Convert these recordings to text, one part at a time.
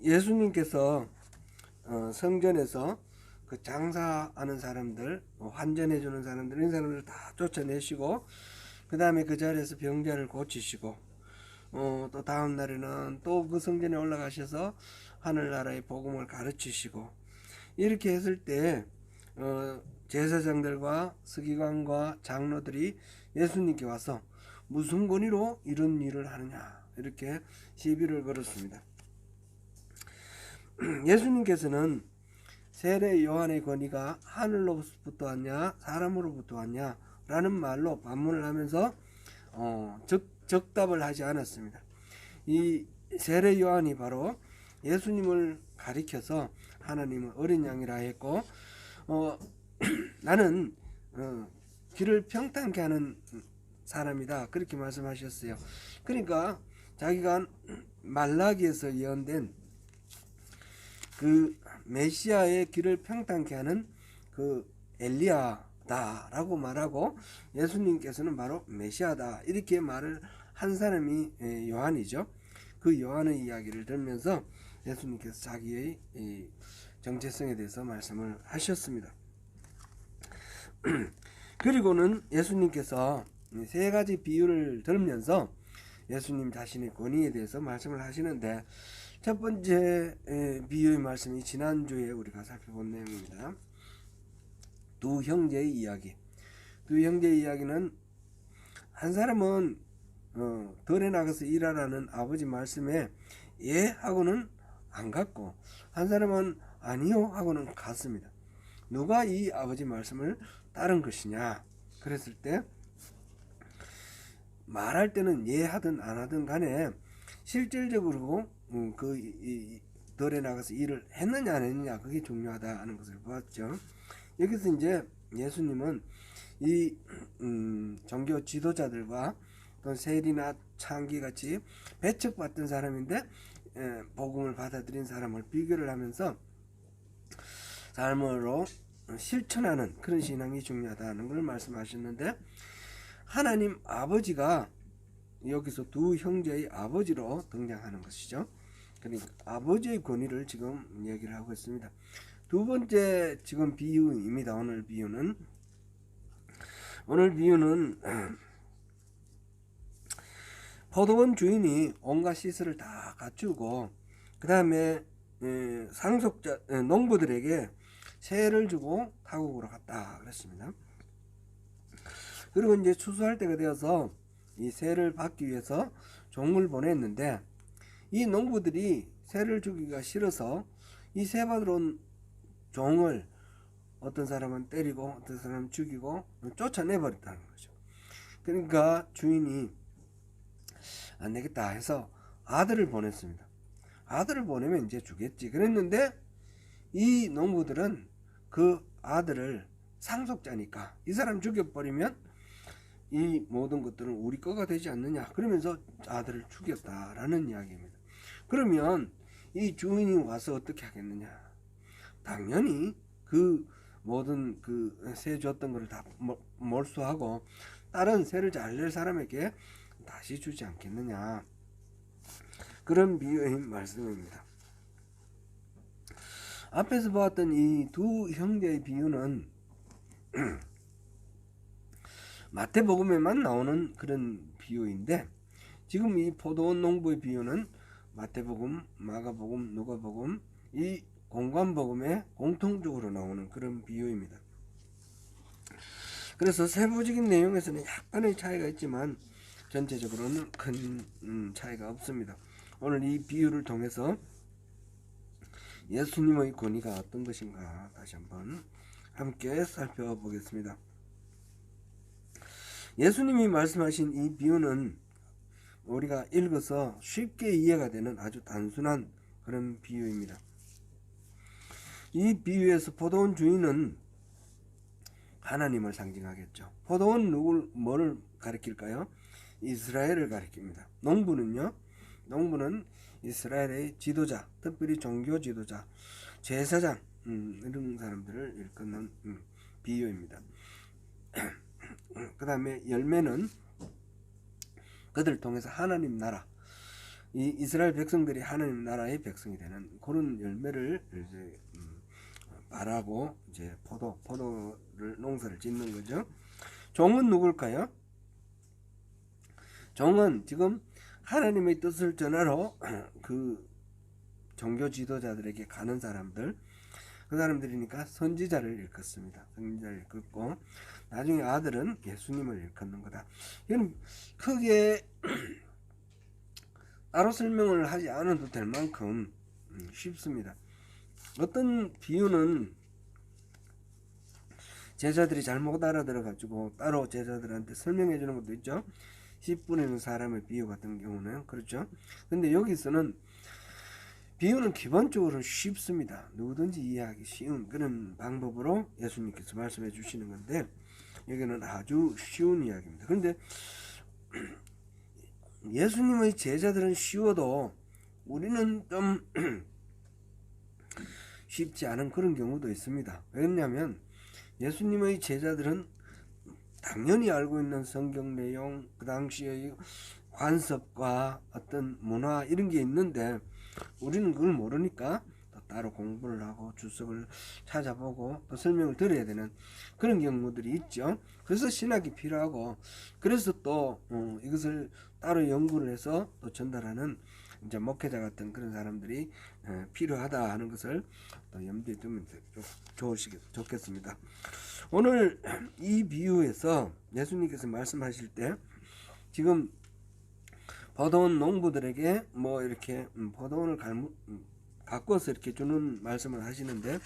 예수님께서 성전에서 그 장사하는 사람들, 환전해 주는 사람들, 이런 사람들 다 쫓아내시고, 그 다음에 그 자리에서 병자를 고치시고, 또 다음 날에는 또 그 성전에 올라가셔서 하늘나라의 복음을 가르치시고, 이렇게 했을 때 제사장들과 서기관과 장로들이 예수님께 와서 무슨 권위로 이런 일을 하느냐, 이렇게 시비를 걸었습니다. 예수님께서는 세례 요한의 권위가 하늘로부터 왔냐 사람으로부터 왔냐 라는 말로 반문을 하면서 적답을 하지 않았습니다. 이 세례 요한이 바로 예수님을 가리켜서 하나님은 어린 양이라 했고, 나는 길을 평탄케 하는 사람이다, 그렇게 말씀하셨어요. 그러니까 자기가 말라기에서 예언된 그 메시아의 길을 평탄케 하는 그 엘리야다라고 말하고, 예수님께서는 바로 메시아다, 이렇게 말을 한 사람이 요한이죠. 그 요한의 이야기를 들으면서 예수님께서 자기의 정체성에 대해서 말씀을 하셨습니다. 그리고는 예수님께서 세 가지 비유를 들으면서 예수님 자신의 권위에 대해서 말씀을 하시는데, 첫 번째 비유의 말씀이 지난주에 우리가 살펴본 내용입니다. 두 형제의 이야기. 두 형제의 이야기는 한 사람은 덜에 나가서 일하라는 아버지 말씀에 예 하고는 안 갔고, 한 사람은 아니요 하고는 갔습니다. 누가 이 아버지 말씀을 따른 것이냐 그랬을 때, 말할 때는 예 하든 안 하든 간에 실질적으로 덜에 나가서 일을 했느냐 안 했느냐, 그게 중요하다는 것을 보았죠. 여기서 이제 예수님은 이 종교 지도자들과 또 세리나 창기 같이 배척받던 사람인데 복음을 받아들인 사람을 비교를 하면서 삶으로 실천하는 그런 신앙이 중요하다는 걸 말씀하셨는데, 하나님 아버지가 여기서 두 형제의 아버지로 등장하는 것이죠. 그러니까 아버지의 권위를 지금 얘기를 하고 있습니다. 두 번째 지금 비유입니다. 오늘 비유는 포도원 주인이 온갖 시설을 다 갖추고, 그 다음에 상속자 농부들에게 세를 주고 타국으로 갔다 그랬습니다. 그리고 이제 추수할 때가 되어서 이 세를 받기 위해서 종을 보냈는데, 이 농부들이 세를 주기가 싫어서 이 세 받으러 온 종을 어떤 사람은 때리고 어떤 사람은 죽이고 쫓아내버렸다는 거죠. 그러니까 주인이 안 되겠다 해서 아들을 보냈습니다. 아들을 보내면 이제 주겠지 그랬는데, 이 농부들은 그 아들을 상속자니까 이 사람 죽여버리면 이 모든 것들은 우리 거가 되지 않느냐, 그러면서 아들을 죽였다라는 이야기입니다. 그러면 이 주인이 와서 어떻게 하겠느냐, 당연히 그 모든 그 세 줬던 것을 다 몰수하고 다른 세를 잘 낼 사람에게 다시 주지 않겠느냐, 그런 비유의 말씀입니다. 앞에서 보았던 이 두 형제의 비유는 마태복음에만 나오는 그런 비유인데, 지금 이 포도원 농부의 비유는 마태복음, 마가복음, 누가복음, 이 공관복음에 공통적으로 나오는 그런 비유입니다. 그래서 세부적인 내용에서는 약간의 차이가 있지만 전체적으로는 큰 차이가 없습니다. 오늘 이 비유를 통해서 예수님의 권위가 어떤 것인가 다시 한번 함께 살펴보겠습니다. 예수님이 말씀하신 이 비유는 우리가 읽어서 쉽게 이해가 되는 아주 단순한 그런 비유입니다. 이 비유에서 포도원 주인은 하나님을 상징하겠죠. 포도원 뭐를 가리킬까요? 이스라엘을 가리킵니다. 농부는 이스라엘의 지도자, 특별히 종교 지도자, 제사장, 이런 사람들을 일컫는 비유입니다. 그 다음에 열매는 그들을 통해서 하나님 나라, 이 이스라엘 백성들이 하나님 나라의 백성이 되는 그런 열매를 이제 바라고 이제 포도를 농사를 짓는 거죠. 종은 누굴까요? 종은 지금 하나님의 뜻을 전하러 그 종교 지도자들에게 가는 사람들, 그 사람들이니까 선지자를 일컫습니다. 선지자를 일컫고 나중에 아들은 예수님을 일컫는 거다. 이건 크게 따로 설명을 하지 않아도 될 만큼 쉽습니다. 어떤 비유는 제자들이 잘못 알아들어 가지고 따로 제자들한테 설명해 주는 것도 있죠. 씨 뿌리는 사람의 비유 같은 경우는 그렇죠. 근데 여기서는 비유는 기본적으로 쉽습니다. 누구든지 이해하기 쉬운 그런 방법으로 예수님께서 말씀해 주시는 건데 여기는 아주 쉬운 이야기입니다. 그런데 예수님의 제자들은 쉬워도 우리는 좀 쉽지 않은 그런 경우도 있습니다. 왜냐하면 예수님의 제자들은 당연히 알고 있는 성경 내용, 그 당시의 관습과 어떤 문화 이런 게 있는데 우리는 그걸 모르니까 또 따로 공부를 하고 주석을 찾아보고 또 설명을 들어야 되는 그런 경우들이 있죠. 그래서 신학이 필요하고 그래서 또 이것을 따로 연구를 해서 또 전달하는 이제 목회자 같은 그런 사람들이 필요하다 하는 것을 또 염두에 두면 좋겠습니다. 오늘 이 비유에서 예수님께서 말씀하실 때 지금 포도원 농부들에게 뭐 이렇게 포도원을 가꿔서 이렇게 주는 말씀을 하시는데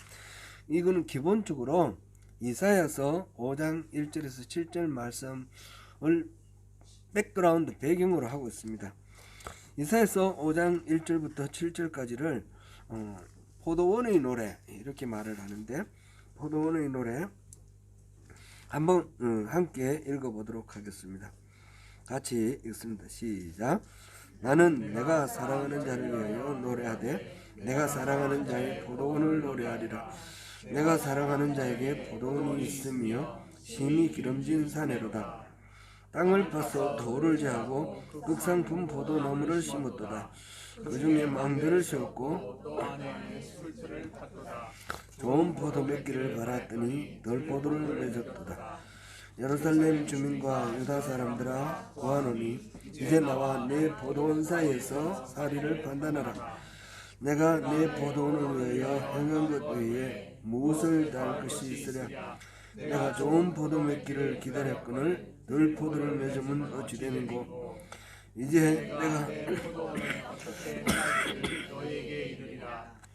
이거는 기본적으로 이사야서 5장 1절에서 7절 말씀을 백그라운드 배경으로 하고 있습니다. 이사야서 5장 1절부터 7절까지를 포도원의 노래 이렇게 말을 하는데 포도원의 노래 한번 함께 읽어보도록 하겠습니다. 같이 읽습니다. 시작. 나는 내가 사랑하는 자를 위하여 노래하되 내가 사랑하는 자의 포도원을 노래하리라. 내가 사랑하는 자에게 포도원이 있으며 심히 기름진 사내로다. 땅을 파서 돌을 제하고 극상품 포도나무를 심었도다. 그 중에 망대를 세웠고 좋은 포도 몇 개를 갈았더니 덜 포도를 맺었도다. 예루살렘 주민과 유다 사람들아 구하노니 이제 나와 내 포도원 사이에서 사리를 판단하라. 내가 내 포도원을 위하여 행한 것 외에 무엇을 달 것이 있으랴. 내가 좋은 포도 맺기를 기다렸거늘 덜 포도를 맺으면 어찌 되는고. 이제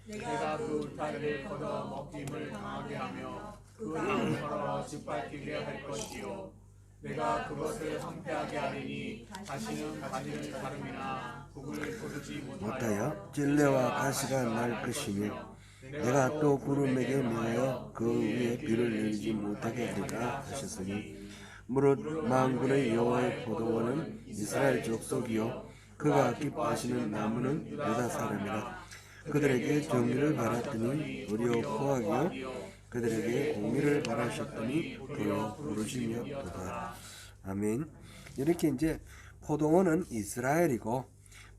내가 그 울타리를 걷어 먹김을 당하게 하며 그 나무를 걸어 짓밟히게 할 것이요 내가 그것을 황폐하게 하리니 다시는 가지를 다름이나 북을 거두지 못하여 찔레와 가시가 날 것이며 내가 또 구름에게 명하여 그 위에 비를 내리지 못하게 하리라 하셨으니 무릇 만군의 여호와의 포도원은 이스라엘 족속이요 그가 기뻐하시는 나무는 유다 사람이라. 그들에게 정의를 바랐더니 도리어 포악이요 그들에게 공의를 바라셨더니 도리어 부르시며 도다. 아멘. 이렇게 이제 포도원은 이스라엘이고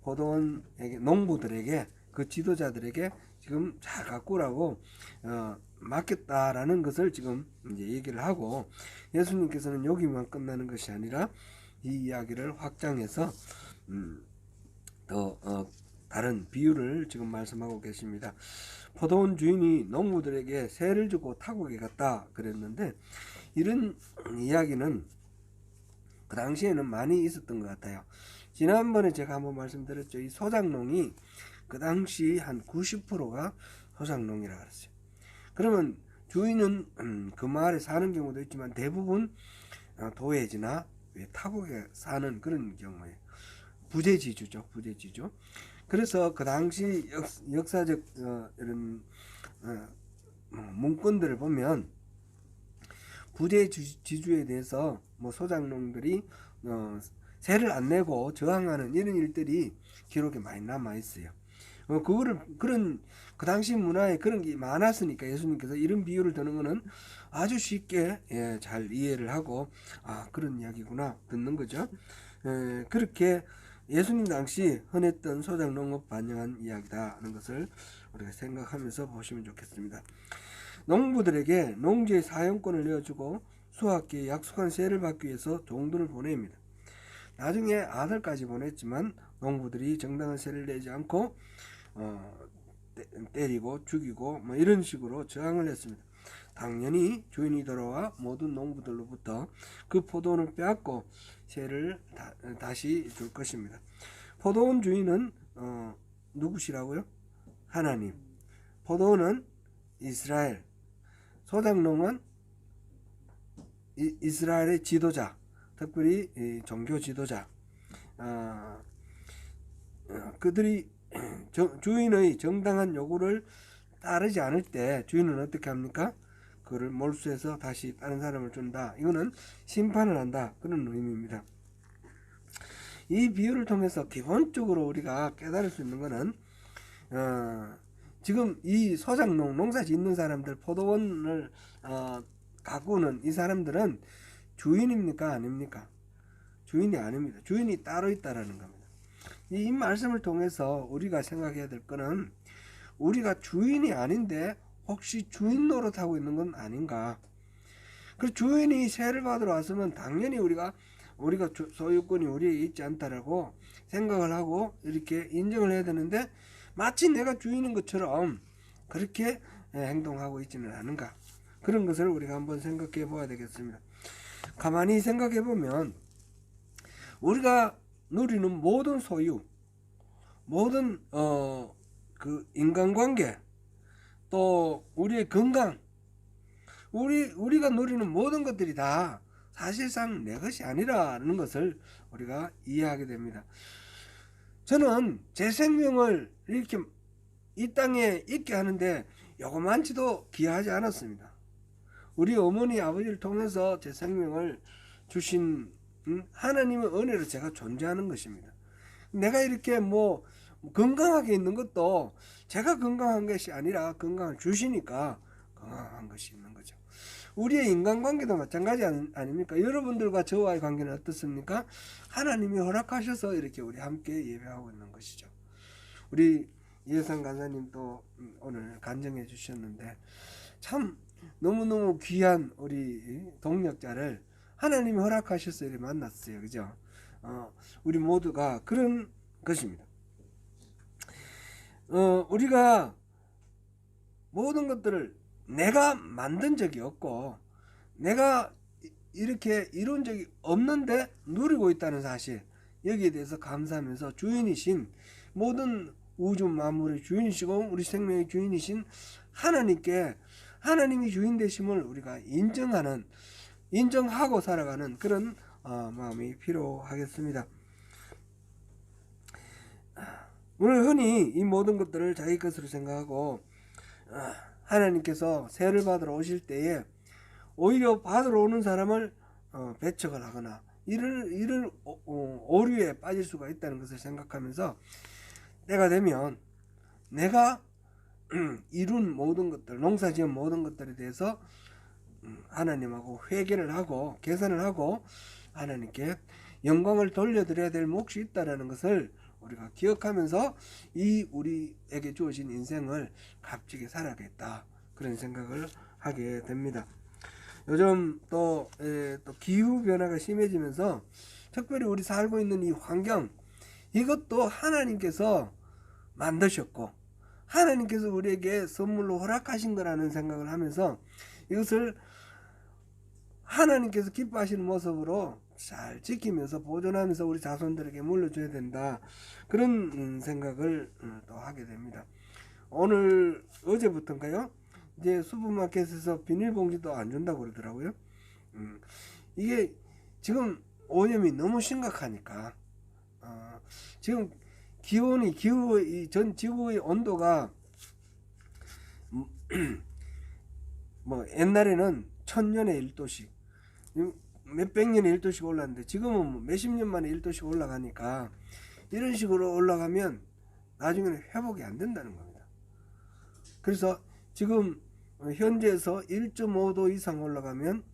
포도원에게 농부들에게 그 지도자들에게 지금 잘 가꾸라고 맡겼다라는 것을 지금 이제 얘기를 하고 예수님께서는 여기만 끝나는 것이 아니라 이 이야기를 확장해서 더 다른 비유를 지금 말씀하고 계십니다. 포도원 주인이 농부들에게 세를 주고 타국에 갔다 그랬는데 이런 이야기는 그 당시에는 많이 있었던 것 같아요. 지난번에 제가 한번 말씀드렸죠. 이 소작농이 그 당시 한 90%가 소작농이라 그랬어요. 그러면 주인은 그 마을에 사는 경우도 있지만 대부분 도회지나 타국에 사는 그런 경우에 부재지주죠. 부재지주. 그래서 그 당시 역사적 이런 문건들을 보면 부재지주에 대해서 뭐 소작농들이 세를 안 내고 저항하는 이런 일들이 기록에 많이 남아 있어요. 그거를 그런 그 당시 문화에 그런 게 많았으니까 예수님께서 이런 비유를 드는 거는 아주 쉽게 잘 이해를 하고 그런 이야기구나 듣는 거죠. 그렇게 예수님 당시 흔했던 소작농업 반영한 이야기다 하는 것을 우리가 생각하면서 보시면 좋겠습니다. 농부들에게 농지의 사용권을 내어주고 수확기에 약속한 세를 받기 위해서 종들을 보냅니다. 나중에 아들까지 보냈지만 농부들이 정당한 세를 내지 않고 때리고 죽이고 뭐 이런 식으로 저항을 했습니다. 당연히 주인이 돌아와 모든 농부들로부터 그 포도원을 빼앗고 세를 다시 줄 것입니다. 포도원 주인은 누구시라고요? 하나님. 포도원은 이스라엘. 소작농은 이스라엘의 지도자, 특별히 종교 지도자. 그들이 주인의 정당한 요구를 따르지 않을 때 주인은 어떻게 합니까? 그를 몰수해서 다시 다른 사람을 준다. 이거는 심판을 한다. 그런 의미입니다. 이 비유를 통해서 기본적으로 우리가 깨달을 수 있는 것은 지금 이 소작농, 농사 짓는 사람들, 포도원을 가꾸는 이 사람들은 주인입니까? 아닙니까? 주인이 아닙니다. 주인이 따로 있다라는 겁니다. 이 말씀을 통해서 우리가 생각해야 될 것은 우리가 주인이 아닌데 혹시 주인 노릇하고 있는 건 아닌가? 그 주인이 세를 받으러 왔으면 당연히 우리가 소유권이 우리에게 있지 않다라고 생각을 하고 이렇게 인정을 해야 되는데 마치 내가 주인인 것처럼 그렇게 행동하고 있지는 않은가? 그런 것을 우리가 한번 생각해 봐야 되겠습니다. 가만히 생각해 보면 우리가 누리는 모든 소유, 모든 그 인간관계, 또 우리의 건강, 우리가 누리는 모든 것들이 다 사실상 내 것이 아니라는 것을 우리가 이해하게 됩니다. 저는 제 생명을 이렇게 이 땅에 있게 하는데 요거만치도 기여하지 않았습니다. 우리 어머니 아버지를 통해서 제 생명을 주신 하나님의 은혜로 제가 존재하는 것입니다. 내가 이렇게 뭐 건강하게 있는 것도 제가 건강한 것이 아니라 건강을 주시니까 건강한 것이 있는 거죠. 우리의 인간관계도 마찬가지 아닙니까? 여러분들과 저와의 관계는 어떻습니까? 하나님이 허락하셔서 이렇게 우리 함께 예배하고 있는 것이죠. 우리 이혜상 간사님도 오늘 간증해 주셨는데 참 너무너무 귀한 우리 동력자를 하나님이 허락하셔서 이렇게 만났어요. 그죠? 우리 모두가 그런 것입니다. 우리가 모든 것들을 내가 만든 적이 없고 내가 이렇게 이룬 적이 없는데 누리고 있다는 사실, 여기에 대해서 감사하면서 주인이신 모든 우주 만물의 주인이시고 우리 생명의 주인이신 하나님께 하나님이 주인 되심을 우리가 인정하고 살아가는 그런 마음이 필요하겠습니다. 오늘 흔히 이 모든 것들을 자기 것으로 생각하고 하나님께서 세를 받으러 오실 때에 오히려 받으러 오는 사람을 배척을 하거나 이를 오류에 빠질 수가 있다는 것을 생각하면서 때가 되면 내가 이룬 모든 것들, 농사지은 모든 것들에 대해서 하나님하고 회개를 하고 계산을 하고 하나님께 영광을 돌려드려야 될 몫이 있다는 것을 우리가 기억하면서 이 우리에게 주어진 인생을 값지게 살아야겠다, 그런 생각을 하게 됩니다. 요즘 또 기후 변화가 심해지면서 특별히 우리 살고 있는 이 환경, 이것도 하나님께서 만드셨고 하나님께서 우리에게 선물로 허락하신 거라는 생각을 하면서 이것을 하나님께서 기뻐하시는 모습으로 잘 지키면서 보존하면서 우리 자손들에게 물려줘야 된다, 그런 생각을 또 하게 됩니다. 오늘 어제부터인가요? 이제 슈퍼마켓에서 비닐봉지도 안 준다고 그러더라고요. 이게 지금 오염이 너무 심각하니까 지금 전 지구의 온도가 뭐 옛날에는 1000년에 1도씩 몇백 년에 1도씩 올랐는데 지금은 몇십 년 만에 1도씩 올라가니까 이런 식으로 올라가면 나중에는 회복이 안 된다는 겁니다. 그래서 지금 현재에서 1.5도 이상 올라가면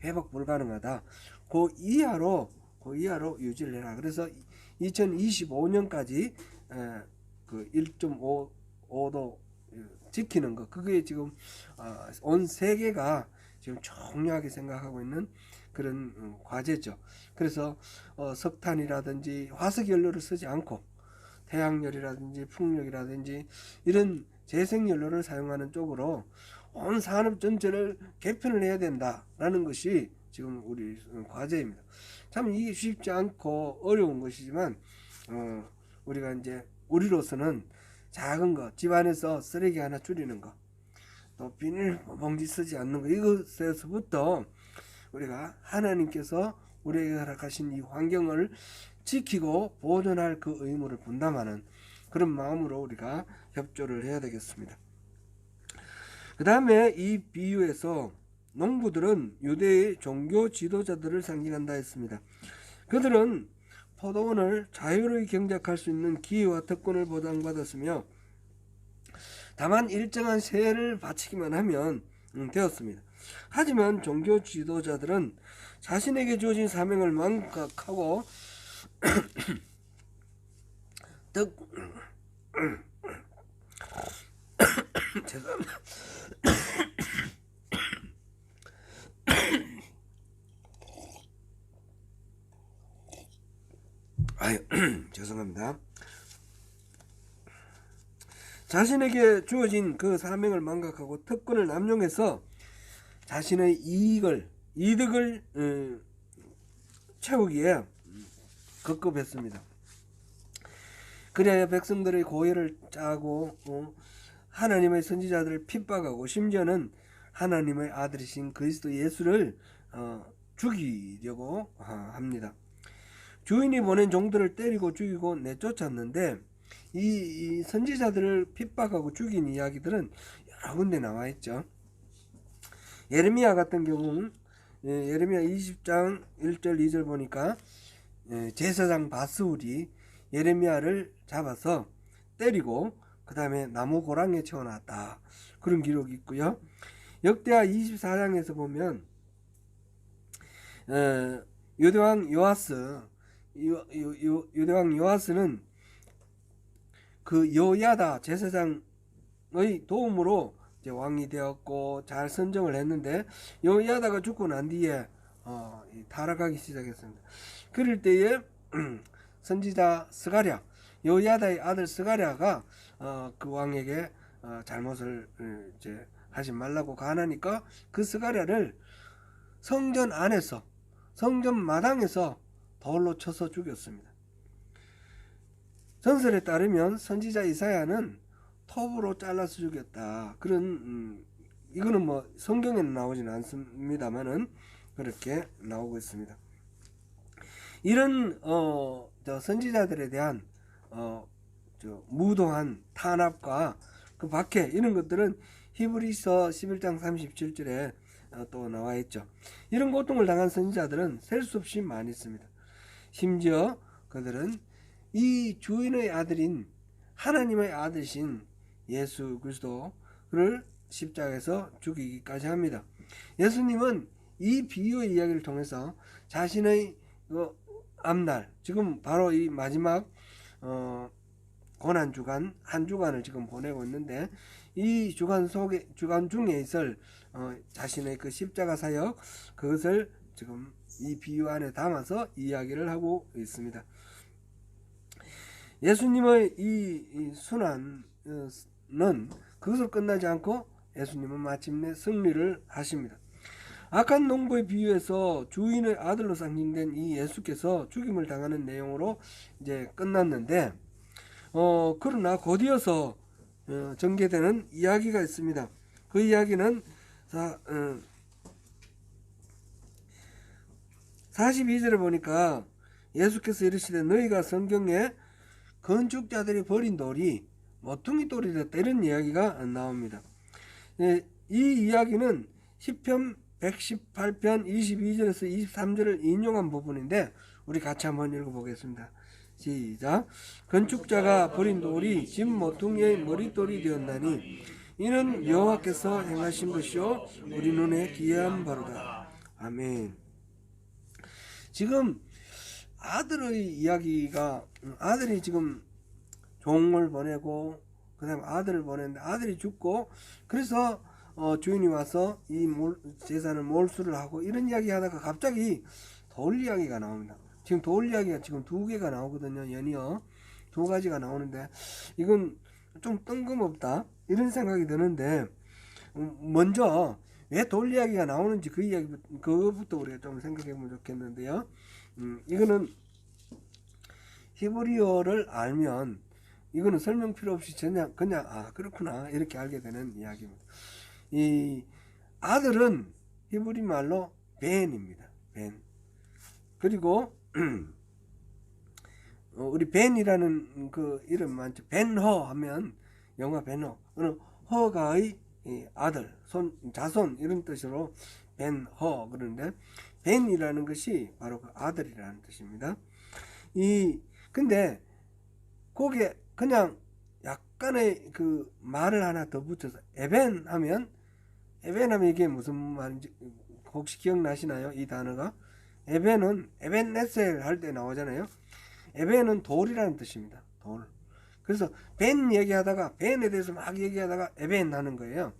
회복 불가능하다. 그 이하로 유지를 해라. 그래서 2025년까지 그 1.5도 지키는 거, 그게 지금 온 세계가 지금 중요하게 생각하고 있는 그런 과제죠. 그래서 석탄이라든지 화석연료를 쓰지 않고 태양열이라든지 풍력이라든지 이런 재생연료를 사용하는 쪽으로 온 산업 전체를 개편을 해야 된다라는 것이 지금 우리 과제입니다. 참 이게 쉽지 않고 어려운 것이지만 우리가 이제 우리로서는 작은 거, 집안에서 쓰레기 하나 줄이는 거, 또 비닐봉지 쓰지 않는 거, 이것에서부터 우리가 하나님께서 우리에게 허락하신 이 환경을 지키고 보존할 그 의무를 분담하는 그런 마음으로 우리가 협조를 해야 되겠습니다. 그 다음에 이 비유에서 농부들은 유대의 종교 지도자들을 상징한다 했습니다. 그들은 포도원을 자유로이 경작할 수 있는 기회와 특권을 보장받았으며 다만 일정한 세를 바치기만 하면 되었습니다. 하지만 종교 지도자들은 자신에게 주어진 사명을 망각하고 죄송합니다. 죄송합니다. 자신에게 주어진 그 사명을 망각하고 특권을 남용해서 자신의 이득을 채우기에 급급했습니다. 그래야 백성들의 고열을 짜고 하나님의 선지자들을 핍박하고 심지어는 하나님의 아들이신 그리스도 예수를 죽이려고 합니다. 주인이 보낸 종들을 때리고 죽이고 내쫓았는데 이 선지자들을 핍박하고 죽인 이야기들은 여러 군데 나와 있죠. 예레미야 같은 경우는 예레미야 20장 1절 2절 보니까 제사장 바스울이 예레미야를 잡아서 때리고 그 다음에 나무 고랑에 채워놨다, 그런 기록이 있고요. 역대하 24장에서 보면 유대왕 요아스는 그 여야다 제사장의 도움으로 이제 왕이 되었고 잘 선정을 했는데 여야다가 죽고 난 뒤에 타락하기 시작했습니다. 그럴 때에 선지자 스가랴, 여야다의 아들 스가랴가 그 왕에게 잘못을 이제 하지 말라고 가하니까 그 스가랴를 성전 안에서, 성전 마당에서 돌로 쳐서 죽였습니다. 전설에 따르면 선지자 이사야는 톱으로 잘라서 죽였다, 그런 이거는 뭐 성경에는 나오지는 않습니다만은 그렇게 나오고 있습니다. 이런 선지자들에 대한 무도한 탄압과 그 박해, 이런 것들은 히브리서 11장 37절에 또 나와 있죠. 이런 고통을 당한 선지자들은 셀 수 없이 많이 있습니다. 심지어 그들은 이 주인의 아들인 하나님의 아들이신 예수 그리스도를 십자가에서 죽이기까지 합니다. 예수님은 이 비유의 이야기를 통해서 자신의 앞날, 지금 바로 이 마지막 고난주간 한 주간을 지금 보내고 있는데 이 주간 중에 있을 자신의 그 십자가 사역, 그것을 지금 이 비유 안에 담아서 이야기를 하고 있습니다. 예수님의 이 순환은 그것으로 끝나지 않고 예수님은 마침내 승리를 하십니다. 악한 농부의 비유에서 주인의 아들로 상징된 이 예수께서 죽임을 당하는 내용으로 이제 끝났는데 그러나 곧이어서 전개되는 이야기가 있습니다. 그 이야기는 42절에 보니까 예수께서 이르시되 너희가 성경에 건축자들이 버린 돌이 모퉁이 돌이 됐다, 이런 이야기가 나옵니다. 이 이야기는 시편 118편 22절에서 23절을 인용한 부분인데 우리 같이 한번 읽어보겠습니다. 시작. 건축자가 버린 돌이 집 모퉁이의 머릿돌이 되었나니 이는 여호와께서 행하신 것이요 우리 눈에 기이한 바로다. 아멘. 지금 아들의 이야기가 아들이 지금 종을 보내고 그다음에 아들을 보냈는데 아들이 죽고 그래서 주인이 와서 이 재산을 몰수를 하고 이런 이야기 하다가 갑자기 돌 이야기가 나옵니다. 지금 돌 이야기가 지금 두 개가 나오거든요. 연이어 두 가지가 나오는데 이건 좀 뜬금없다 이런 생각이 드는데 먼저 왜 돌 이야기가 나오는지 그 이야기 그것부터 우리가 좀 생각해 보면 좋겠는데요. 이거는 히브리어를 알면 이거는 설명 필요 없이 그냥 아 그렇구나 이렇게 알게 되는 이야기입니다. 이 아들은 히브리 말로 벤입니다. 벤. 그리고 우리 벤이라는 그 이름 많죠. 벤허 하면 영화 벤허. 허가의 아들, 자손 이런 뜻으로 벤허 그러는데 벤이라는 것이 바로 그 아들이라는 뜻입니다. 근데 거기에 그냥 약간의 그 말을 하나 더 붙여서 에벤 하면 이게 무슨 말인지 혹시 기억나시나요? 이 단어가 에벤은 에벤네셀 할 때 나오잖아요. 에벤은 돌이라는 뜻입니다. 돌. 그래서 벤 얘기하다가 벤에 대해서 막 얘기하다가 에벤 하는 거예요.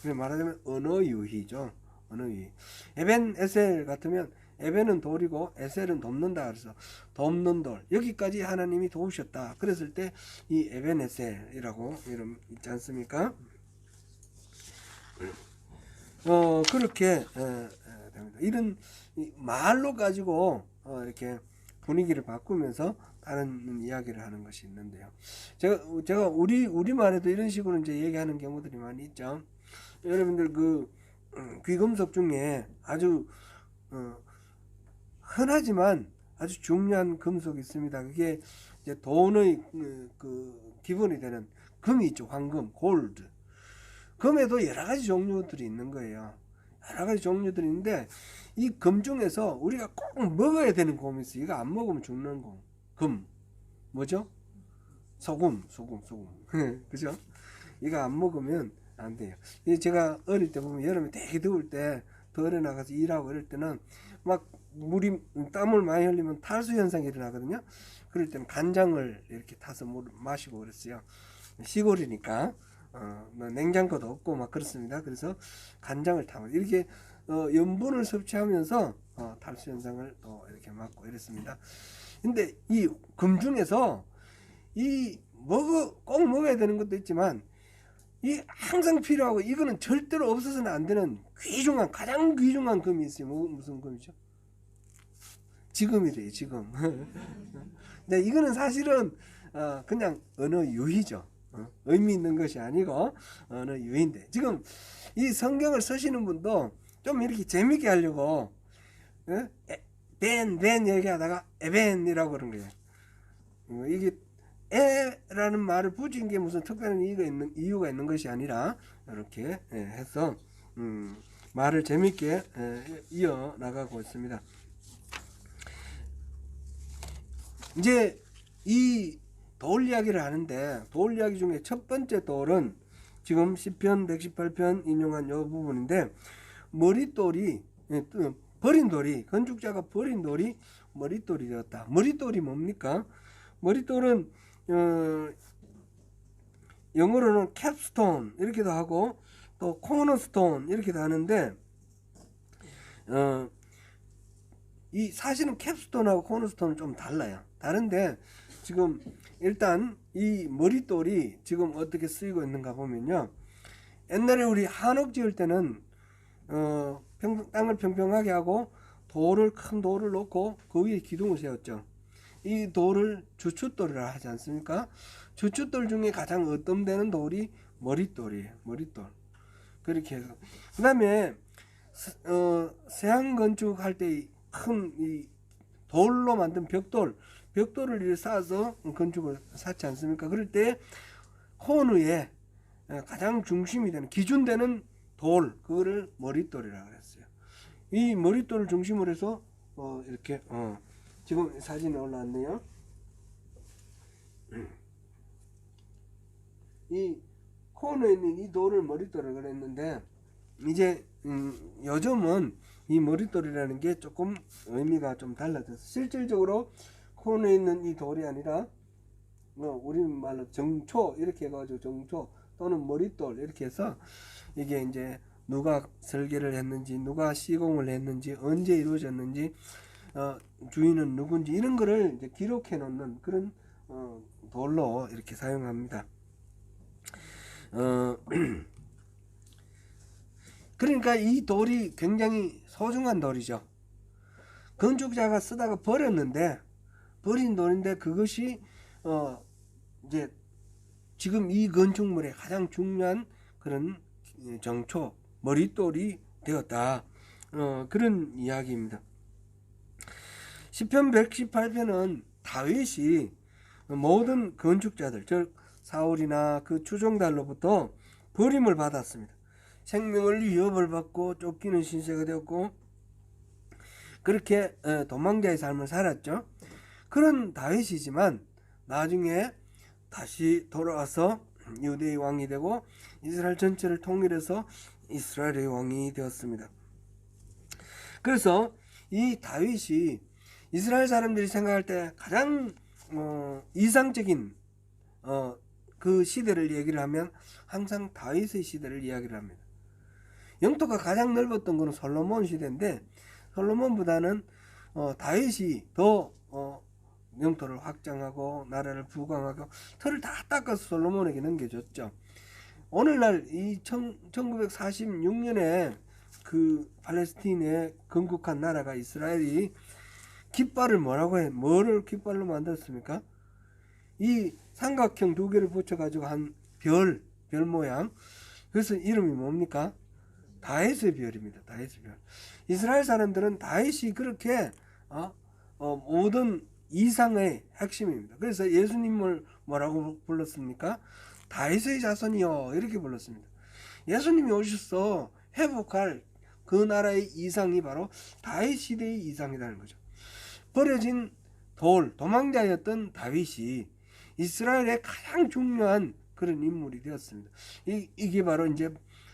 그래서 말하자면 언어 유희죠. 언어 유희. 에벤 에셀 같으면 에벤은 돌이고 에셀은 돕는다. 그래서 돕는 돌. 여기까지 하나님이 도우셨다. 그랬을 때 이 에벤 에셀이라고 이름 있지 않습니까? 그렇게 됩니다. 이런 말로 가지고 이렇게 분위기를 바꾸면서 다른 이야기를 하는 것이 있는데요. 제가 우리말에도 이런 식으로 이제 얘기하는 경우들이 많이 있죠. 여러분들 그 귀금속 중에 아주 흔하지만 아주 중요한 금속이 있습니다. 그게 이제 돈의 그 기본이 되는 금이 있죠. 황금, 골드. 금에도 여러 가지 종류들이 있는 거예요. 여러 가지 종류들이 있는데 이 금 중에서 우리가 꼭 먹어야 되는 금이 있어요. 이거 안 먹으면 죽는 금. 뭐죠? 소금. 그죠? 이거 안 먹으면 안 돼요. 제가 어릴 때 보면 여름에 되게 더울 때 덜에 나가서 일하고 이럴 때는 막 땀을 많이 흘리면 탈수 현상이 일어나거든요. 그럴 때는 간장을 이렇게 타서 마시고 그랬어요. 시골이니까 냉장고도 없고 막 그렇습니다. 그래서 간장을 타면 이렇게 염분을 섭취하면서 탈수 현상을 또 이렇게 막고 이랬습니다. 근데 이 금 중에서 꼭 먹어야 되는 것도 있지만 이 항상 필요하고 이거는 절대로 없어서는 안 되는 가장 귀중한 금이 있어요. 무슨 금이죠? 지금이래요. 지금. 근데 이거는 사실은 그냥 언어 유희죠. 의미 있는 것이 아니고 언어 유희인데 지금 이 성경을 쓰시는 분도 좀 이렇게 재밌게 하려고 벤 얘기하다가 에벤이라고 그런 거예요. 이게 에라는 말을 붙인 게 무슨 특별한 이유가 있는 것이 아니라 이렇게 해서 말을 재밌게 이어 나가고 있습니다. 이제 이 돌 이야기를 하는데 돌 이야기 중에 첫 번째 돌은 지금 시편 118편 인용한 이 부분인데 머릿돌이 버린 돌이 건축자가 버린 돌이 머릿돌이 되었다. 머릿돌이 뭡니까? 머릿돌은 영어로는 캡스톤 이렇게도 하고 또 코너스톤 이렇게도 하는데 이 사실은 캡스톤하고 코너스톤은 좀 달라요. 다른데 지금 일단 이 머릿돌이 지금 어떻게 쓰이고 있는가 보면요. 옛날에 우리 한옥 지을 때는 땅을 평평하게 하고 큰 돌을 놓고 그 위에 기둥을 세웠죠. 이 돌을 주춧돌이라 하지 않습니까? 주춧돌 중에 가장 어뜸되는 돌이 머릿돌이에요. 머릿돌. 그렇게 해서 그 다음에 세양 건축할 때 큰 이 돌로 만든 벽돌을 쌓아서 건축을 쌓지 않습니까? 그럴 때 코너에 가장 중심이 되는 기준되는 돌 그거를 머릿돌이라고 그랬어요. 이 머릿돌을 중심으로 해서 이렇게 지금 사진에 올라왔네요. 이 코너에 있는 이 돌을 머릿돌을 그랬는데 이제 요즘은 이 머릿돌이라는 게 조금 의미가 좀 달라져서 실질적으로 코너에 있는 이 돌이 아니라 우리말로 정초 이렇게 해가지고 정초 또는 머릿돌 이렇게 해서 이게 이제 누가 설계를 했는지 누가 시공을 했는지 언제 이루어졌는지 주인은 누군지 이런 거를 이제 기록해 놓는 그런 돌로 이렇게 사용합니다. 그러니까 이 돌이 굉장히 소중한 돌이죠. 건축자가 쓰다가 버렸는데 버린 돌인데 그것이 이제 지금 이 건축물의 가장 중요한 그런 정초 머릿돌이 되었다. 그런 이야기입니다. 시편 118편은 다윗이 모든 건축자들 즉 사울이나 그 추종달로부터 버림을 받았습니다. 생명을 위협을 받고 쫓기는 신세가 되었고 그렇게 도망자의 삶을 살았죠. 그런 다윗이지만 나중에 다시 돌아와서 유대의 왕이 되고 이스라엘 전체를 통일해서 이스라엘의 왕이 되었습니다. 그래서 이 다윗이 이스라엘 사람들이 생각할 때 가장 이상적인 그 시대를 얘기를 하면 항상 다윗의 시대를 이야기를 합니다. 영토가 가장 넓었던 것은 솔로몬 시대인데 솔로몬보다는 다윗이 더 영토를 확장하고 나라를 부강하고 털을 다 닦아서 솔로몬에게 넘겨줬죠. 오늘날 이 1946년에 그 팔레스틴에 건국한 나라가 이스라엘이 깃발을 뭐를 깃발로 만들었습니까? 이 삼각형 두 개를 붙여가지고 한 별 모양. 그래서 이름이 뭡니까? 다윗의 별입니다. 다윗의 별. 이스라엘 사람들은 다윗이 그렇게 모든 이상의 핵심입니다. 그래서 예수님을 뭐라고 불렀습니까? 다윗의 자손이요 이렇게 불렀습니다. 예수님이 오셔서 회복할 그 나라의 이상이 바로 다윗 시대의 이상이라는 거죠. 버려진 도망자였던 다윗이 이스라엘의 가장 중요한 그런 인물이 되었습니다. 이게 바로 이제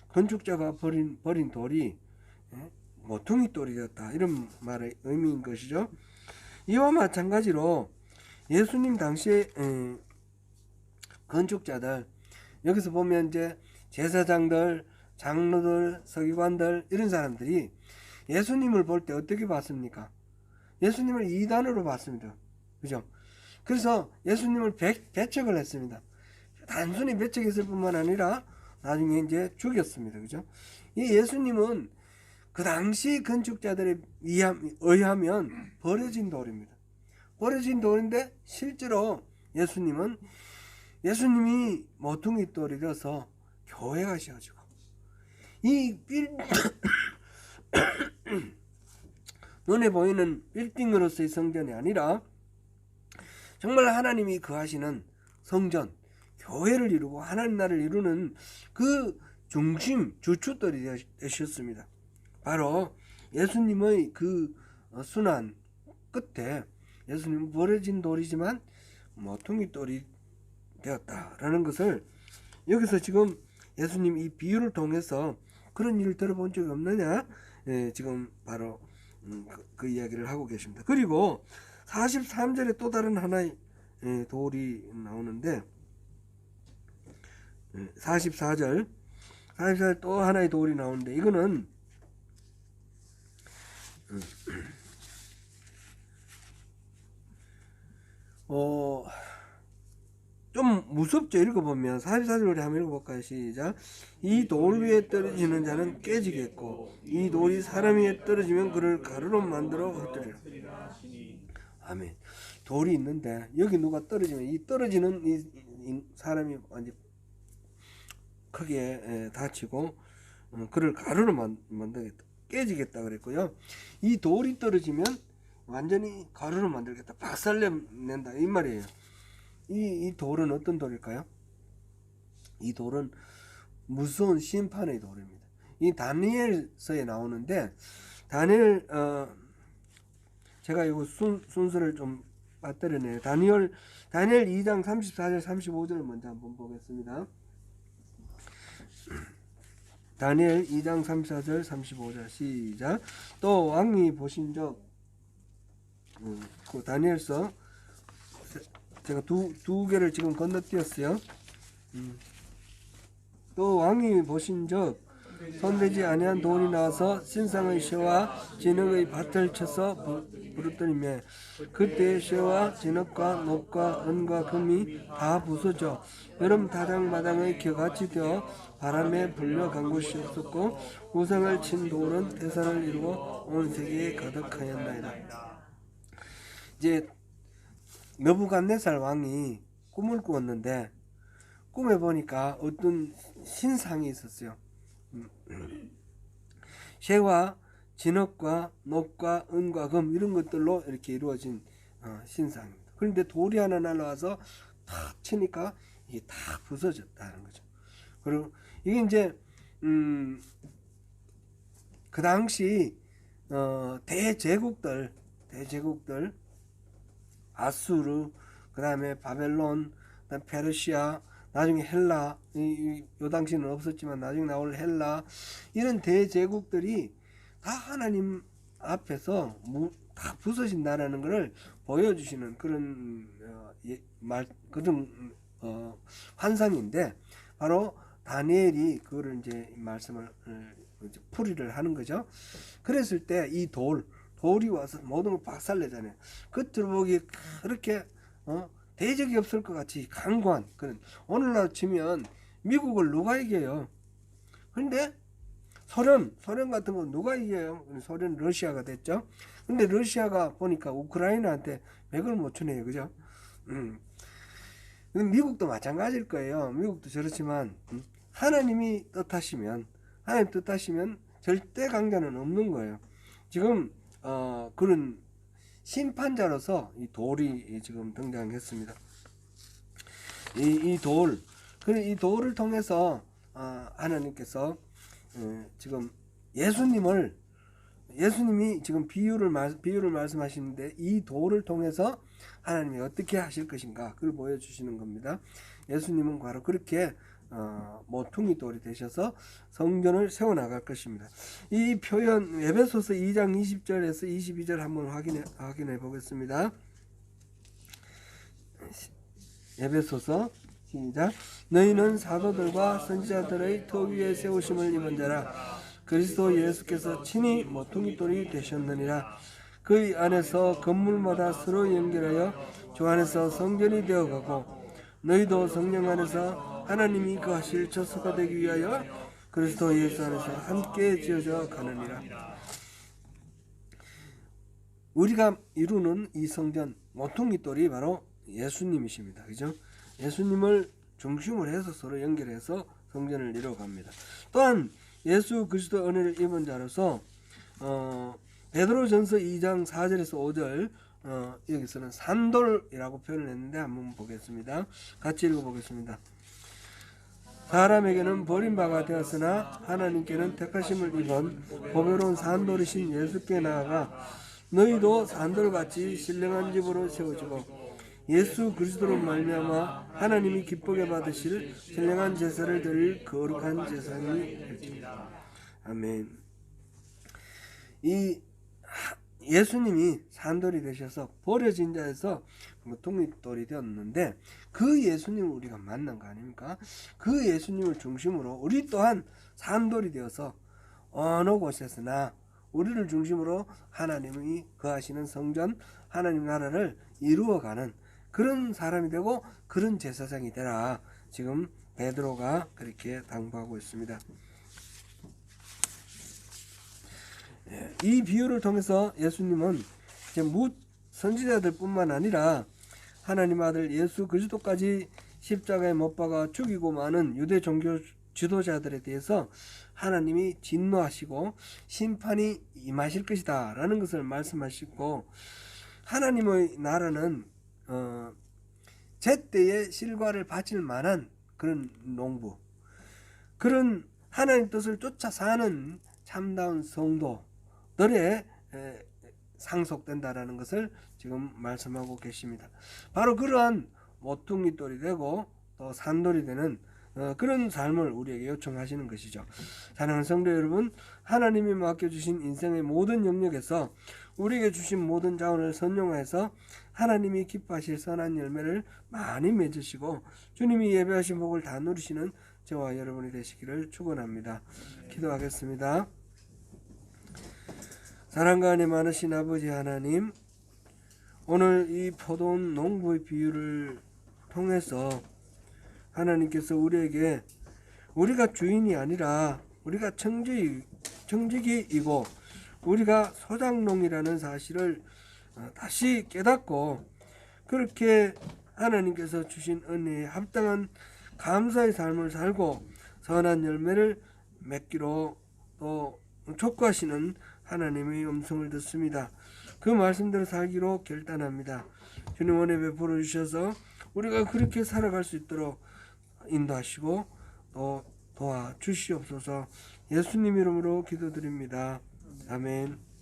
건축자가 버린 돌이 모퉁이 돌이 되었다 이런 말의 의미인 것이죠. 이와 마찬가지로 예수님 당시에 건축자들 여기서 보면 이제 제사장들, 장로들, 서기관들 이런 사람들이 예수님을 볼 때 어떻게 봤습니까? 예수님을 이단으로 봤습니다. 그죠? 그래서 예수님을 배척을 했습니다. 단순히 배척했을 뿐만 아니라 나중에 이제 죽였습니다. 그죠? 이 예수님은 그 당시 건축자들에 의하면 버려진 돌입니다. 버려진 돌인데 실제로 예수님이 모퉁이 돌이 되어서 교회가 세워지고 이 눈에 보이는 빌딩으로서의 성전이 아니라 정말 하나님이 거하시는 성전, 교회를 이루고 하나님 나라를 이루는 그 중심, 주춧돌이 되셨습니다. 바로 예수님의 그 순환 끝에 예수님은 버려진 돌이지만 모퉁이 돌이 되었다라는 것을 여기서 지금 예수님 이 비유를 통해서 그런 일을 들어본 적이 없느냐 지금 바로 그 이야기를 하고 계십니다. 그리고 43절에 또 다른 하나의 돌이 나오는데 44절 또 하나의 돌이 나오는데 이거는 좀 무섭죠. 읽어보면 44절에 한번 읽어볼까요? 시작. 이 돌 위에 떨어지는 자는 깨지겠고 이 돌이 사람 위에 떨어지면 그를 가루로 만들어 흩뜨리라. 아멘. 돌이 있는데 여기 누가 떨어지면 이 떨어지는 이 사람이 완전 크게 다치고 그를 가루로 만들겠다. 깨지겠다 그랬고요. 이 돌이 떨어지면 완전히 가루로 만들겠다. 박살낸다 이 말이에요. 이 돌은 어떤 돌일까요? 이 돌은 무서운 심판의 돌입니다. 이 다니엘서에 나오는데 다니엘 제가 이거 순서를 좀 빠뜨리네요. 다니엘 2장 34절 35절을 먼저 한번 보겠습니다. 다니엘 2장 34절 35절 시작. 또 왕이 보신 적 그 다니엘서 제가 두 개를 지금 건너뛰었어요. 또 왕이 보신 적 손대지 아니한 돌이 나와서 신상의 쇠와 진흙의 밭을 쳐서 부르더니며 그때 쇠와 진흙과 녹과 은과 금이 다 부서져 여름 타작마당의 겨같이 되어 바람에 불려간 곳이 없었고 우상을 친 돌은 태산을 이루어 온 세계에 가득하였나이다. 이제 느부갓네살 왕이 꿈을 꾸었는데 꿈에 보니까 어떤 신상이 있었어요. 쇠와 진흙과 녹과 은과 금 이런 것들로 이렇게 이루어진 신상입니다. 그런데 돌이 하나 날라와서 탁 치니까 이게 다 부서졌다는 거죠. 그리고 이게 이제 그 당시 대제국들 아수르, 그 다음에 바벨론, 그다음에 페르시아, 나중에 헬라, 요 당시는 없었지만 나중에 나올 헬라, 이런 대제국들이 다 하나님 앞에서 다 부서진다라는 것을 보여주시는 그런 환상인데, 바로 다니엘이 그거를 이제 말씀을 풀이를 하는 거죠. 그랬을 때 이 돌이 와서 모든 걸 박살내잖아요. 겉으로 보기에 그렇게 대적이 없을 것 같이 강고한 그런, 오늘날 치면 미국을 누가 이겨요? 근데 소련 같은 거 누가 이겨요? 소련 러시아가 됐죠. 근데 러시아가 보니까 우크라이나한테 맥을 못 추네요, 그죠? 미국도 마찬가지일 거예요. 미국도 저렇지만 하나님 뜻하시면 절대 강자는 없는 거예요. 지금 그런 심판자로서 이 돌이 지금 등장했습니다. 이 돌을 통해서 하나님께서 지금 예수님이 지금 비유를 말씀하시는데 이 돌을 통해서 하나님이 어떻게 하실 것인가 그걸 보여주시는 겁니다. 예수님은 바로 그렇게 모퉁이 돌이 되셔서 성전을 세워나갈 것입니다. 이 표현 에베소서 2장 20절에서 22절 한번 확인해 보겠습니다. 에베소서 시작. 너희는 사도들과 선지자들의 터 위에 세우심을 입은 자라. 그리스도 예수께서 친히 모퉁이 돌이 되셨느니라. 그의 안에서 건물마다 서로 연결하여 주 안에서 성전이 되어가고 너희도 성령 안에서 하나님이 거하실 처소가 되기 위하여 그리스도 예수 안에서 함께 지어져 가느니라. 우리가 이루는 이 성전 모퉁이 돌이 바로 예수님이십니다. 그죠? 예수님을 중심으로 해서 서로 연결해서 성전을 이루어갑니다. 또한 예수 그리스도 은혜를 입은 자로서 베드로전서 2장 4절에서 5절 여기서는 산돌이라고 표현을 했는데 한번 보겠습니다. 같이 읽어보겠습니다. 사람에게는 버림바가 되었으나 하나님께는 택하심을 입은 보배로운 산돌이신 예수께 나아가 너희도 산돌같이 신령한 집으로 세워지고 예수 그리스도로 말미암아 하나님이 기쁘게 받으실 신령한 제사를 드릴 거룩한 제사장이 될지니라. 아멘. 이 예수님이 산돌이 되셔서 버려진 자에서 모퉁이돌이 되었는데 그 예수님을 우리가 만난 거 아닙니까? 그 예수님을 중심으로 우리 또한 산돌이 되어서 어느 곳에서나 우리를 중심으로 하나님이 거하시는 성전 하나님 나라를 이루어가는 그런 사람이 되고 그런 제사장이 되라. 지금 베드로가 그렇게 당부하고 있습니다. 이 비유를 통해서 예수님은 이제 선지자들뿐만 아니라 하나님 아들 예수 그리스도까지 십자가에 못 박아 죽이고 마는 유대 종교 지도자들에 대해서 하나님이 진노하시고 심판이 임하실 것이다 라는 것을 말씀하시고, 하나님의 나라는 제때의 실과를 바칠 만한 그런 농부, 그런 하나님 뜻을 쫓아 사는 참다운 성도들의 상속된다라는 것을 지금 말씀하고 계십니다. 바로 그러한 모퉁이돌이 되고 또 산돌이 되는 그런 삶을 우리에게 요청하시는 것이죠. 사랑하는 성도 여러분, 하나님이 맡겨주신 인생의 모든 영역에서 우리에게 주신 모든 자원을 선용해서 하나님이 기뻐하실 선한 열매를 많이 맺으시고 주님이 예배하신 복을 다 누리시는 저와 여러분이 되시기를 축원합니다. 기도하겠습니다. 사랑과 은혜 많으신 아버지 하나님, 오늘 이 포도원 농부의 비유를 통해서 하나님께서 우리에게 우리가 주인이 아니라 우리가 청지기이고 우리가 소작농이라는 사실을 다시 깨닫고 그렇게 하나님께서 주신 은혜에 합당한 감사의 삶을 살고 선한 열매를 맺기로 또 촉구하시는 하나님의 음성을 듣습니다. 그 말씀대로 살기로 결단합니다. 주님 은혜 베풀어 주셔서 우리가 그렇게 살아갈 수 있도록 인도하시고 또 도와주시옵소서. 예수님 이름으로 기도드립니다. 아멘.